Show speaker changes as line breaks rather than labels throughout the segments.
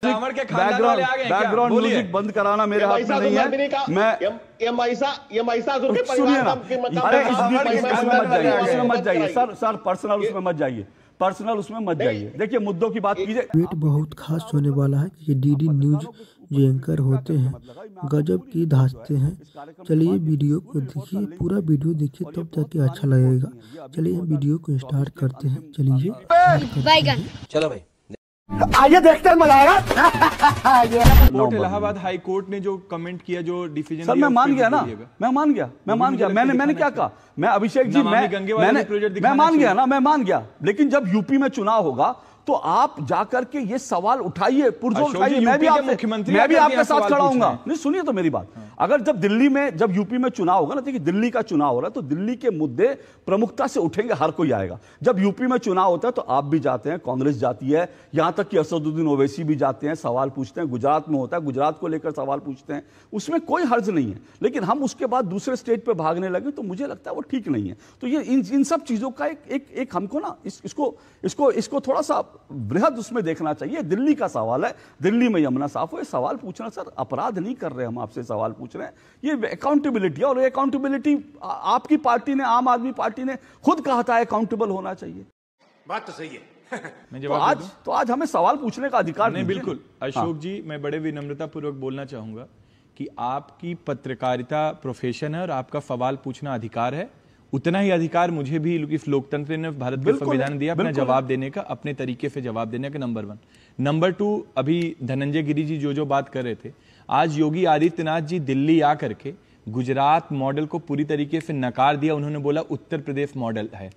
Background music बंद कराना मेरे हाथ में नहीं है। मैं उसमें मत जाइए सर, पर्सनल उसमें मत जाइए, देखिए मुद्दों की बात कीजिए।
ट्वीट बहुत खास होने वाला है कि डीडी न्यूज जो एंकर होते हैं गजब की धांसते हैं। चलिए वीडियो को देखिए, पूरा वीडियो देखिए तब जाके अच्छा लगेगा। चलिए हम वीडियो को स्टार्ट करते हैं। चलिए
चलो भाई
आइए देखते हैं, मजा आएगा।
इलाहाबाद हाई कोर्ट ने जो कमेंट किया, जो डिसीजन
सर मैं मान गया ना, मैं मान गया। मैंने क्या कहा, मैं अभिषेक जी मैं मान गया। लेकिन जब यूपी में चुनाव होगा तो आप जाकर के ये सवाल उठाइए, पुरजोर उठाइए। मैं भी आपके साथ खड़ा हूंगा। नहीं सुनिए तो मेरी बात, अगर जब यूपी में चुनाव होगा ना, देखिए दिल्ली का चुनाव हो रहा है तो दिल्ली के मुद्दे प्रमुखता से उठेंगे, हर कोई आएगा। जब यूपी में चुनाव होता है तो आप भी जाते हैं, कांग्रेस जाती है, यहां तक कि असदुद्दीन ओवैसी भी जाते हैं, सवाल पूछते हैं। गुजरात में होता है, गुजरात को लेकर सवाल पूछते हैं, उसमें कोई हर्ज नहीं है। लेकिन हम उसके बाद दूसरे स्टेट पे भागने लगे तो मुझे लगता है वो ठीक नहीं है। तो ये इन सब चीजों का एक हमको ना इसको थोड़ा सा बृहद उसमें देखना चाहिए। दिल्ली का सवाल है, दिल्ली में यमुना साफ हो, ये सवाल पूछना सर अपराध नहीं कर रहे, हम आपसे सवाल पूछ रहे हैं। ये अकाउंटेबिलिटी है, और ये अकाउंटेबिलिटी आपकी पार्टी ने, आम आदमी पार्टी ने खुद कहा था अकाउंटेबल होना चाहिए।
बात तो सही है।
तो आज हमें सवाल पूछने का अधिकार नहीं।
बिल्कुल अशोक जी, मैं बड़े विनम्रता पूर्वक बोलना चाहूंगा कि आपकी पत्रकारिता प्रोफेशन है और आपका सवाल पूछना अधिकार है। उतना ही अधिकार मुझे भी इस लोकतंत्र ने, भारत के संविधान ने दिया अपना जवाब देने का, अपने तरीके से जवाब देने का। नंबर 1। नंबर 2, अभी धनंजय गिरी जी जो बात कर रहे थे, आज योगी आदित्यनाथ जी दिल्ली आकर के गुजरात मॉडल को पूरी तरीके से नकार दिया। उन्होंने बोला उत्तर प्रदेश मॉडल है।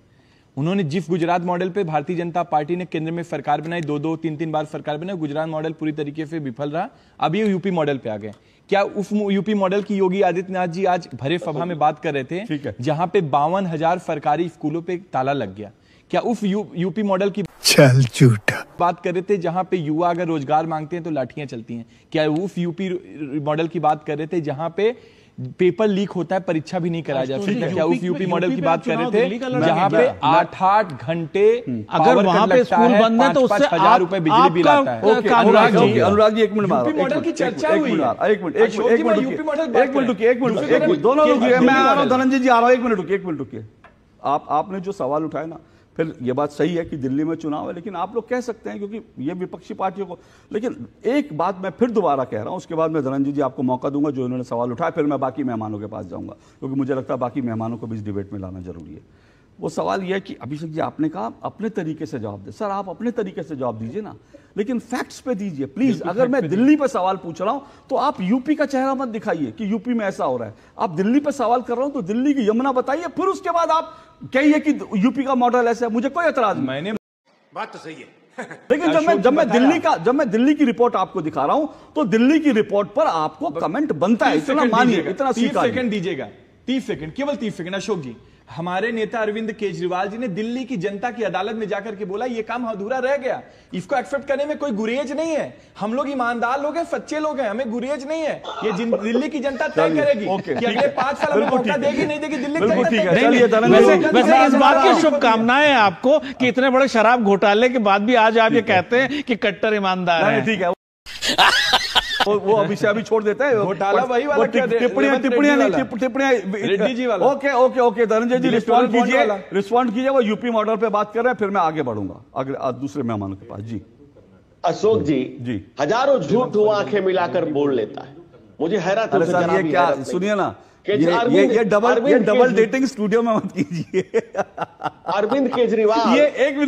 उन्होंने जिस गुजरात मॉडल पे भारतीय जनता पार्टी ने केंद्र में सरकार बनाई, 2-2, 3-3 बार सरकार बनाई, गुजरात मॉडल पूरी तरीके से विफल रहा। अब ये यूपी मॉडल पे आ गए। क्या उस यूपी मॉडल की योगी आदित्यनाथ जी आज भरे सभा में बात कर रहे थे, जहां पे 52,000 सरकारी स्कूलों पे ताला लग गया? क्या उस यूपी मॉडल की
चल झूठा
बात कर रहे थे जहां पे युवा अगर रोजगार मांगते हैं तो लाठियां चलती हैं? क्या उस यूपी मॉडल की बात कर रहे थे जहां पे पेपर लीक होता है, परीक्षा भी नहीं कराया जा सकता? क्या उस यूपी मॉडल की बात कर रहे थे जहां पे 8-8 घंटे
अगर वहां पे स्कूल बंद है तो उससे
5,000 रुपए बिजली बिल आता है?
अनुराग जी एक मिनट,
यूपी मॉडल की चर्चा हुई।
एक मिनट रुकिए, दोनों रुकिए, मैं आ रहा हूं, धनंजय जी आ रहा हूं, एक मिनट रुकिए। आपने जो सवाल उठाया ना, फिर ये बात सही है कि दिल्ली में चुनाव है, लेकिन आप लोग कह सकते हैं क्योंकि ये विपक्षी पार्टियों को। लेकिन एक बात मैं फिर दोबारा कह रहा हूं, उसके बाद मैं धनंजय जी आपको मौका दूंगा जो इन्होंने सवाल उठाया, फिर मैं बाकी मेहमानों के पास जाऊंगा, क्योंकि मुझे लगता है बाकी मेहमानों को भी इस डिबेट में लाना जरूरी है। वो सवाल यह है कि अभिषेक जी आपने कहा अपने तरीके से जवाब दे। सर आप अपने तरीके से जवाब दीजिए ना, लेकिन फैक्ट्स पे दीजिए प्लीज। अगर मैं दिल्ली पे सवाल पूछ रहा हूं तो आप यूपी का चेहरा मत दिखाइए कि यूपी में ऐसा हो रहा है। आप दिल्ली पे सवाल कर रहा हूं तो दिल्ली की यमुना बताइए, फिर उसके बाद आप कहिए कि यूपी का मॉडल ऐसा है। मुझे कोई एतराज नहीं।
मैंने
बात तो सही है।
लेकिन जब मैं दिल्ली की रिपोर्ट आपको दिखा रहा हूं तो दिल्ली की रिपोर्ट पर आपको कमेंट बनता है, इतना मानिए, इतना
30 सेकंड दीजिएगा, 30 सेकंड, केवल 30 सेकंड। अशोक जी, हमारे नेता अरविंद केजरीवाल जी ने दिल्ली की जनता की अदालत में जाकर के बोला ये काम अधूरा रह गया। इसको एक्सेप्ट करने में कोई गुरेज नहीं है। हम लोग ईमानदार लोग हैं, सच्चे लोग हैं, हमें गुरेज नहीं है। ये दिल्ली की जनता तय करेगी कि अगले 5 साल में मौका देगी नहीं देगी, दिल्ली की जनता।
वैसे इस बात की शुभकामनाएं हैं आपको कि इतने बड़े शराब घोटाले के बाद भी आज आप ये कहते हैं कि कट्टर ईमानदार है।
ठीक है, वो अभी छोड़ देता है
घोटाला वही वाला,
टिप्पणियां। ओके धनंजय जी रिस्पॉन्ड कीजिए। वो यूपी मॉडल पे बात कर रहे हैं, फिर मैं आगे बढ़ूंगा अगले दूसरे मेहमानों के पास। जी
अशोक जी हजारों झूठ वो आंखें मिलाकर बोल लेता है। मुझे हैरत है।
ये क्या, सुनिए ना, ये डबल डेटिंग स्टूडियो में मत कीजिए।
अरविंद केजरीवाल,
ये एक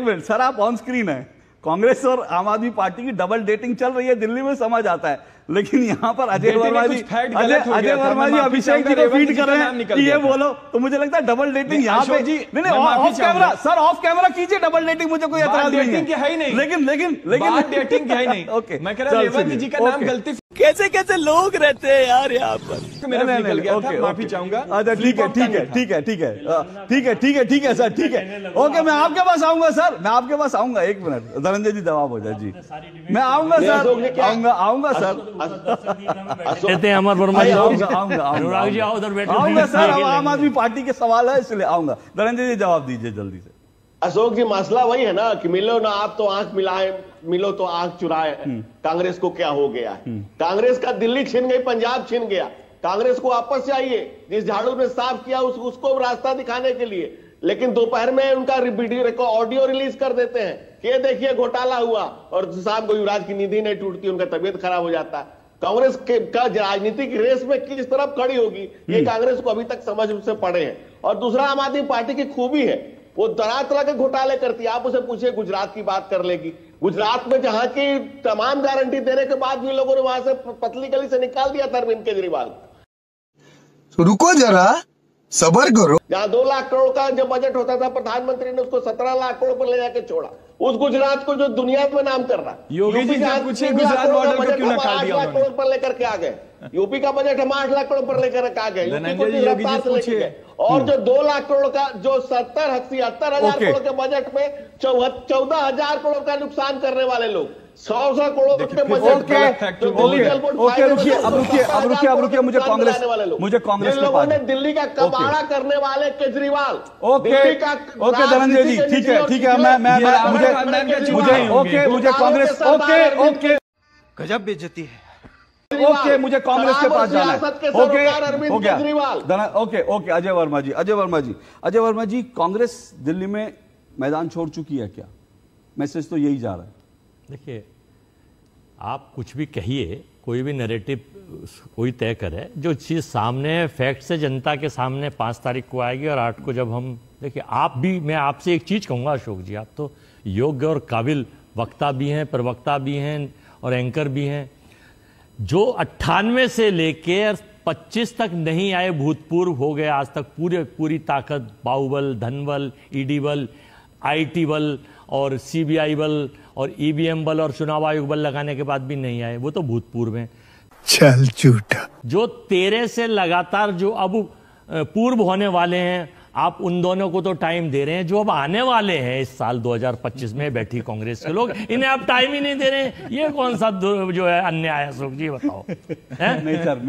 मिनट सर, आप ऑन स्क्रीन है। कांग्रेस और आम आदमी पार्टी की डबल डेटिंग चल रही है दिल्ली में, समझ आता है। लेकिन यहाँ पर अजय वर्मा जी अभिषेक जी को फीड कर रहे हैं कि ये बोलो, तो मुझे लगता है डबल डेटिंग यहाँ पे नहीं, of camera sir, of camera कीजिए डबल डेटिंग, मुझे कोई एतराज नहीं है। लेकिन
डेटिंग है नहीं। ओके, मैं कह रहा हूं रेवंत जी का नाम गलती
कैसे लोग रहते हैं यार यहाँ पर।
मेरा निकल गया था, माफी चाहूंगा।
अच्छा ठीक है सर, ठीक है। ओके, मैं आपके पास आऊंगा सर, मैं आपके पास आऊंगा। एक मिनट धनंजय जी जवाब हो जाए। जी मैं आऊंगा सर, आऊंगा सर।
अमर वर्मा जी,
अनुराग जी आओ उधर बैठो। आऊंगा सर, आम आदमी पार्टी के सवाल है इसलिए आऊंगा। धनंजय जी जवाब दीजिए जल्दी से।
अशोक जी, मसला वही है ना कि मिलो ना आप तो आंख मिलाए, मिलो तो आंख चुराए। कांग्रेस को क्या हो गया है? कांग्रेस का दिल्ली छिन गई, पंजाब छिन गया। कांग्रेस को वापस चाहिए, जिस झाड़ू ने साफ किया उसको रास्ता दिखाने के लिए। लेकिन दोपहर में उनका वीडियो ऑडियो रिलीज कर देते हैं कि ये देखिए घोटाला हुआ, और शाम को युवराज की नींद नहीं टूटती, उनका तबीयत खराब हो जाता है। कांग्रेस का राजनीतिक रेस में किस तरफ खड़ी होगी, ये कांग्रेस को अभी तक समझ से पड़े हैं। और दूसरा, आम आदमी पार्टी की खूबी है, वो तरह तरह के घोटाले करती है। आप उसे पूछिए, गुजरात की बात कर लेगी। गुजरात में जहां की तमाम गारंटी देने के बाद भी लोगों ने वहां से पतली गली से निकाल दिया था अरविंद केजरीवाल।
रुको जरा, सबर करो।
जहां 2 लाख करोड़ का जो बजट होता था, प्रधानमंत्री ने उसको 17 लाख करोड़ पर ले जाके छोड़ा। उस गुजरात को जो दुनिया में नाम कर रहा,
योगी जी से पूछिए गुजरात बॉर्डर को क्यों निकाल दिया
उन्होंने? 8 लाख करोड़ पर लेकर के आ गए। यूपी का बजट हम 8 लाख करोड़ पर लेकर आ गए।
योगी जी पूछिए।
और जो 2 लाख करोड़ का, जो 78,000 करोड़ के बजट में 14,000 करोड़ का नुकसान करने वाले लोग, 100 करोड़ के बजट
अब रुकिए, मुझे कांग्रेस के
लोगों ने दिल्ली का कबाड़ा करने वाले केजरीवाल।
ओके धनंजय जी, ठीक है, मुझे कांग्रेस, ओके
गजब बेइज्जती है।
ओके, मुझे कांग्रेस के पास जाना है। ओके, हो गया। ओके, अजय वर्मा जी, कांग्रेस दिल्ली में मैदान छोड़ चुकी है क्या? मैसेज तो यही जा रहा है।
देखिए, आप कुछ भी कहिए, कोई भी नैरेटिव कोई तय करे, जो चीज़ सामने फैक्ट से जनता के सामने 5 तारीख को आएगी और 8 को जब हम देखिए, आप भी, मैं आपसे एक चीज़ कहूँगा अशोक जी, आप तो योग्य और काबिल वक्ता भी हैं, प्रवक्ता भी हैं और एंकर भी हैं। जो 98 से लेकर 25 तक नहीं आए भूतपूर्व हो गए आज तक, पूरी ताकत, बाहुबल, धनबल, ईडी बल, आईटी बल और सीबीआई बल और ईवीएम बल और चुनाव आयोग बल लगाने के बाद भी नहीं आए, वो तो भूतपूर्व हैं।
चल झूठा।
जो 13 से लगातार जो अब पूर्व होने वाले हैं, आप उन दोनों को तो टाइम दे रहे हैं। जो अब आने वाले हैं इस साल 2025 में बैठी कांग्रेस के लोग, इन्हें आप टाइम ही नहीं दे रहे हैं। ये कौन सा जो है अन्याय है अशोक जी, बताओ।
नहीं सर,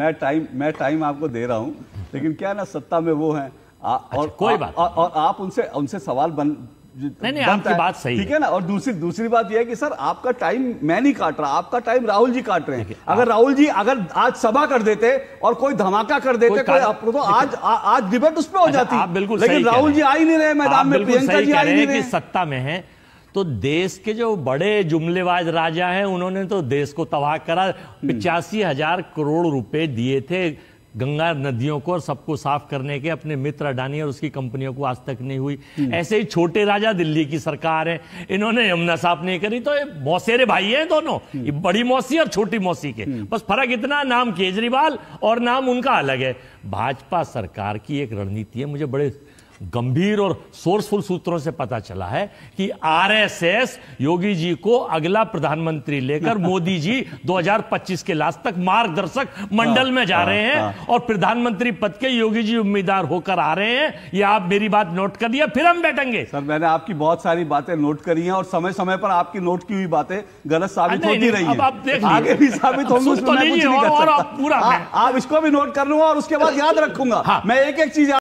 मैं टाइम आपको दे रहा हूं, लेकिन क्या ना, सत्ता में वो हैं और
कोई बात
और आप उनसे सवाल
नहीं, आपकी बात सही,
ठीक है ना। और दूसरी बात यह है कि सर, आपका टाइम मैं नहीं काट रहा, आपका टाइम राहुल जी काट रहे हैं। अगर राहुल जी अगर आज सभा कर देते और कोई धमाका कर देते, तो आज डिबेट उस पर हो जाती।
बिल्कुल,
लेकिन राहुल जी आ ही नहीं रहे मैदान में, प्रियंका जी आ ही नहीं रहे।
सत्ता में है तो देश के जो बड़े जुमलेबाज राजा हैं, उन्होंने तो देश को तबाह करा। 85,000 करोड़ रुपए दिए थे गंगा नदियों को और सबको साफ करने के, अपने मित्र अडानी और उसकी कंपनियों को, आज तक नहीं हुई। ऐसे ही छोटे राजा दिल्ली की सरकार है, इन्होंने यमुना साफ नहीं करी। तो ये मौसेरे भाई हैं दोनों, ये बड़ी मौसी और छोटी मौसी के, बस फर्क इतना, नाम केजरीवाल और नाम उनका अलग है। भाजपा सरकार की एक रणनीति है, मुझे बड़े गंभीर और सोर्सफुल सूत्रों से पता चला है कि आरएसएस योगी जी को अगला प्रधानमंत्री लेकर मोदी जी 2025 के लास्ट तक मार्गदर्शक मंडल में जा रहे हैं और प्रधानमंत्री पद के योगी जी उम्मीदवार होकर आ रहे हैं। ये आप मेरी बात नोट कर लिया, फिर हम बैठेंगे।
सर, मैंने आपकी बहुत सारी बातें नोट करी हैं और समय समय पर आपकी नोट की हुई बातें गलत साबित होती रही हैं।
आप देख
आगे भी साबित होंगी,
पूरा
आप इसको भी नोट कर लूंगा और उसके बाद याद रखूंगा। मैं एक चीज